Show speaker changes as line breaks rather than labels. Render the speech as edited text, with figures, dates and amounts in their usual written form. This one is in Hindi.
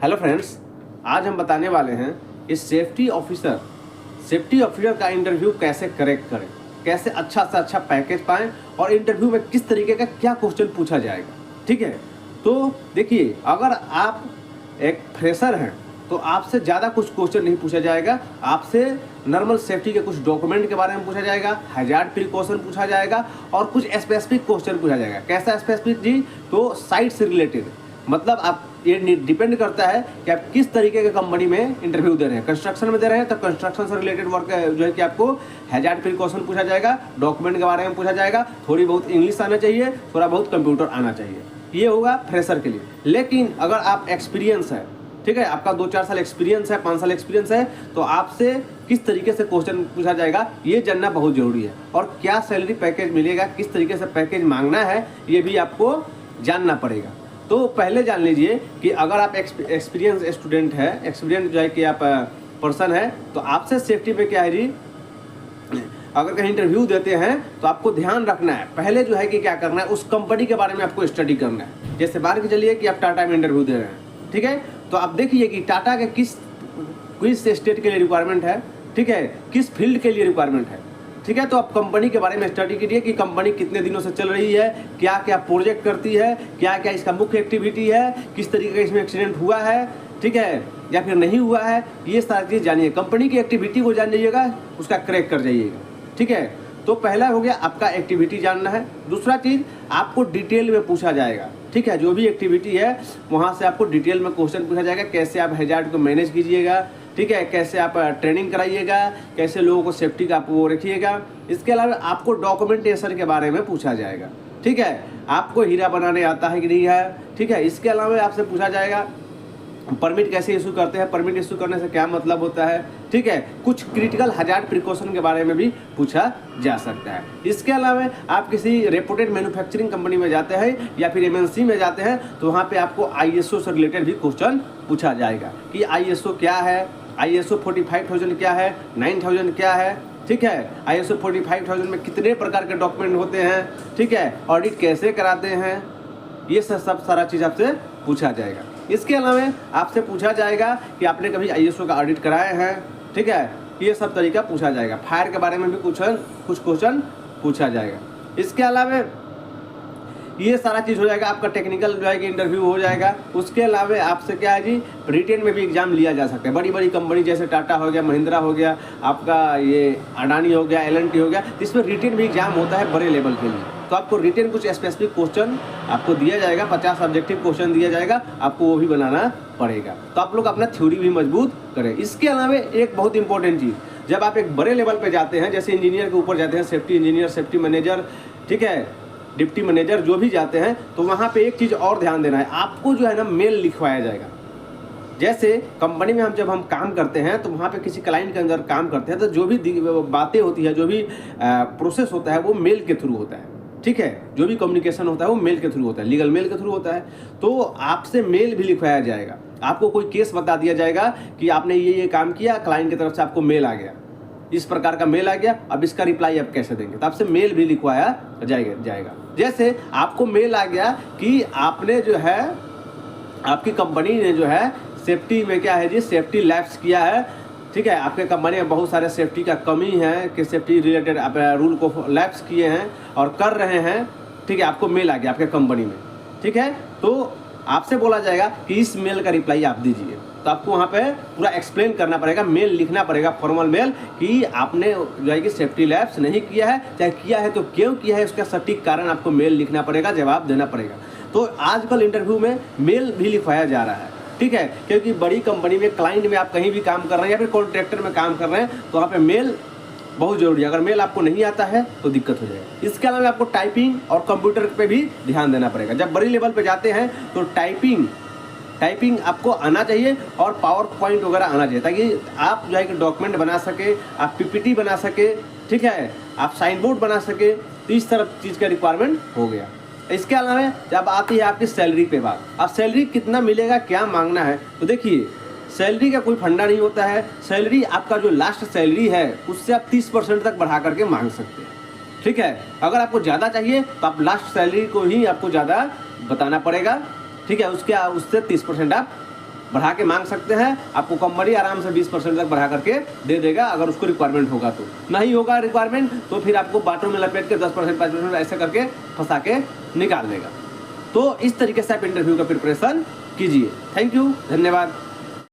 हेलो फ्रेंड्स, आज हम बताने वाले हैं कि सेफ्टी ऑफिसर का इंटरव्यू कैसे करेक्ट करें, कैसे अच्छा से अच्छा पैकेज पाएं और इंटरव्यू में किस तरीके का क्या क्वेश्चन पूछा जाएगा। ठीक है, तो देखिए, अगर आप एक फ्रेशर हैं तो आपसे ज़्यादा कुछ क्वेश्चन नहीं पूछा जाएगा। आपसे नॉर्मल सेफ्टी के कुछ डॉक्यूमेंट के बारे में पूछा जाएगा, हैजार्ड प्रिकॉशन पूछा जाएगा और कुछ स्पेसिफिक क्वेश्चन पूछा जाएगा। कैसा स्पेसिफिक जी? तो साइट से रिलेटेड, मतलब आप ये डिपेंड करता है कि आप किस तरीके के कंपनी में इंटरव्यू दे रहे हैं। कंस्ट्रक्शन में दे रहे हैं तो कंस्ट्रक्शन से रिलेटेड वर्क जो है कि आपको हैजार्ड प्रिकॉशन पूछा जाएगा, डॉक्यूमेंट के बारे में पूछा जाएगा, थोड़ी बहुत इंग्लिश आना चाहिए, थोड़ा बहुत कंप्यूटर आना चाहिए। ये होगा फ्रेशर के लिए। लेकिन अगर आप एक्सपीरियंस है, ठीक है, आपका 2-4 साल एक्सपीरियंस है, 5 साल एक्सपीरियंस है, तो आपसे किस तरीके से क्वेश्चन पूछा जाएगा ये जानना बहुत ज़रूरी है। और क्या सैलरी पैकेज मिलेगा, किस तरीके से पैकेज मांगना है, ये भी आपको जानना पड़ेगा। तो पहले जान लीजिए कि अगर आप एक्सपीरियंस स्टूडेंट है, एक्सपीरियंस जो है कि आप पर्सन है, तो आपसे सेफ्टी पे क्या है जी, अगर कहीं इंटरव्यू देते हैं तो आपको ध्यान रखना है, पहले जो है कि क्या करना है, उस कंपनी के बारे में आपको स्टडी करना है। जैसे मान के चलिए कि आप टाटा में इंटरव्यू दे रहे हैं, ठीक है, तो आप देखिए कि टाटा के किस स्टेट के लिए रिक्वायरमेंट है, ठीक है, किस फील्ड के लिए रिक्वायरमेंट है, ठीक है। तो आप कंपनी के बारे में स्टडी कीजिए कि कंपनी कितने दिनों से चल रही है, क्या क्या प्रोजेक्ट करती है, क्या क्या इसका मुख्य एक्टिविटी है, किस तरीके का इसमें एक्सीडेंट हुआ है, ठीक है, या फिर नहीं हुआ है, ये सारी चीज़ जानिए। कंपनी की एक्टिविटी को जान जाइएगा, उसका क्रैक कर जाइएगा, ठीक है। तो पहला हो गया आपका एक्टिविटी जानना है। दूसरा चीज़ आपको डिटेल में पूछा जाएगा, ठीक है, जो भी एक्टिविटी है वहाँ से आपको डिटेल में क्वेश्चन पूछा जाएगा। कैसे आप हैजार्ड को मैनेज कीजिएगा, ठीक है, कैसे आप ट्रेनिंग कराइएगा, कैसे लोगों को सेफ्टी का आप वो रखिएगा। इसके अलावा आपको डॉक्यूमेंटेशन के बारे में पूछा जाएगा, ठीक है, आपको हीरा बनाने आता है कि नहीं है, ठीक है। इसके अलावा आपसे पूछा जाएगा परमिट कैसे इशू करते हैं, परमिट इशू करने से क्या मतलब होता है, ठीक है। कुछ क्रिटिकल हैजार्ड प्रिकॉशन के बारे में भी पूछा जा सकता है। इसके अलावा आप किसी रेपुटेड मैन्युफैक्चरिंग कंपनी में जाते हैं या फिर एमएनसी में जाते हैं तो वहाँ पे आपको आईएसओ से रिलेटेड भी क्वेश्चन पूछा जाएगा कि आईएसओ क्या है, आईएसओ 45000 क्या है, 9000 क्या है, ठीक है, आईएसओ 45000 में कितने प्रकार के डॉक्यूमेंट होते हैं, ठीक है, ऑडिट कैसे कराते हैं, ये सब सारा चीज़ आपसे पूछा जाएगा। इसके अलावा आपसे पूछा जाएगा कि आपने कभी आईएसओ का ऑडिट कराए हैं, ठीक है, ये सब तरीका पूछा जाएगा। फायर के बारे में भी कुछ क्वेश्चन पूछा जाएगा। इसके अलावा ये सारा चीज़ हो जाएगा, आपका टेक्निकल जो है कि इंटरव्यू हो जाएगा। उसके अलावा आपसे क्या है जी, रिटेन में भी एग्जाम लिया जा सकता है। बड़ी बड़ी कंपनी जैसे टाटा हो गया, महिंद्रा हो गया, आपका ये अडानी हो गया, एल&टी हो गया, इसमें रिटेन भी एग्जाम होता है बड़े लेवल के लिए। तो आपको रिटेन कुछ स्पेसिफिक क्वेश्चन आपको दिया जाएगा, 50 ऑब्जेक्टिव क्वेश्चन दिया जाएगा, आपको वो भी बनाना पड़ेगा। तो आप लोग अपना थ्योरी भी मजबूत करें। इसके अलावा एक बहुत इंपॉर्टेंट चीज़, जब आप एक बड़े लेवल पे जाते हैं, जैसे इंजीनियर के ऊपर जाते हैं, सेफ्टी इंजीनियर, सेफ्टी मैनेजर, ठीक है, डिप्टी मैनेजर, जो भी जाते हैं, तो वहाँ पे एक चीज़ और ध्यान देना है, आपको जो है ना मेल लिखवाया जाएगा। जैसे कंपनी में जब हम काम करते हैं तो वहाँ पे किसी क्लाइंट के अंदर काम करते हैं तो जो भी बातें होती है, जो भी प्रोसेस होता है वो मेल के थ्रू होता है, ठीक है, जो भी कम्युनिकेशन होता है वो मेल के थ्रू होता है, लीगल मेल के थ्रू होता है। तो आपसे मेल भी लिखवाया जाएगा, आपको कोई केस बता दिया जाएगा कि आपने ये काम किया, क्लाइंट की तरफ से आपको मेल आ गया, इस प्रकार का मेल आ गया, अब इसका रिप्लाई आप कैसे देंगे, तो आपसे मेल भी लिखवाया जाएगा। जैसे आपको मेल आ गया कि आपने जो है, आपकी कंपनी ने जो है सेफ्टी में क्या है जी, सेफ्टी लैप्स किया है, ठीक है, आपके कंपनी में बहुत सारे सेफ्टी का कमी है कि सेफ्टी रिलेटेड आप रूल को लैप्स किए हैं और कर रहे हैं, ठीक है, आपको मेल आ गया आपके कंपनी में, ठीक है। तो आपसे बोला जाएगा कि इस मेल का रिप्लाई आप दीजिए। तो आपको वहाँ पे पूरा एक्सप्लेन करना पड़ेगा, मेल लिखना पड़ेगा, फॉर्मल मेल, कि आपने जो है कि सेफ्टी लैप्स नहीं किया है, चाहे किया है तो क्यों किया है, उसका सटीक कारण आपको मेल लिखना पड़ेगा, जवाब देना पड़ेगा। तो आजकल इंटरव्यू में मेल भी लिखवाया जा रहा है, ठीक है, क्योंकि बड़ी कंपनी में, क्लाइंट में आप कहीं भी काम कर रहे हैं या फिर कॉन्ट्रैक्टर में काम कर रहे हैं तो वहाँ पे मेल बहुत जरूरी है। अगर मेल आपको नहीं आता है तो दिक्कत हो जाएगी। इसके अलावा आपको टाइपिंग और कंप्यूटर पे भी ध्यान देना पड़ेगा। जब बड़ी लेवल पे जाते हैं तो टाइपिंग आपको आना चाहिए और पावर पॉइंट वगैरह आना चाहिए, ताकि आप जो है कि डॉक्यूमेंट बना सके, आप पीपीटी बना सके, ठीक है, आप साइन बोर्ड बना सके। तो इस तरह चीज़ का रिक्वायरमेंट हो गया। इसके अलावा जब आती है आपकी सैलरी पे बात, अब सैलरी कितना मिलेगा, क्या मांगना है, तो देखिए सैलरी का कोई फंडा नहीं होता है। सैलरी आपका जो लास्ट सैलरी है उससे आप 30% तक बढ़ा करके मांग सकते हैं, ठीक है। अगर आपको ज़्यादा चाहिए तो आप लास्ट सैलरी को ही आपको ज़्यादा बताना पड़ेगा, ठीक है, उससे 30% आप बढ़ा के मांग सकते हैं, आपको कंपनी आराम से 20% तक बढ़ा करके दे देगा अगर उसको रिक्वायरमेंट होगा। तो नहीं होगा रिक्वायरमेंट तो फिर आपको बाटों में लपेट के 10% 5% ऐसे करके फंसा के निकाल देगा। तो इस तरीके से आप इंटरव्यू का प्रिपरेशन कीजिए। थैंक यू, धन्यवाद।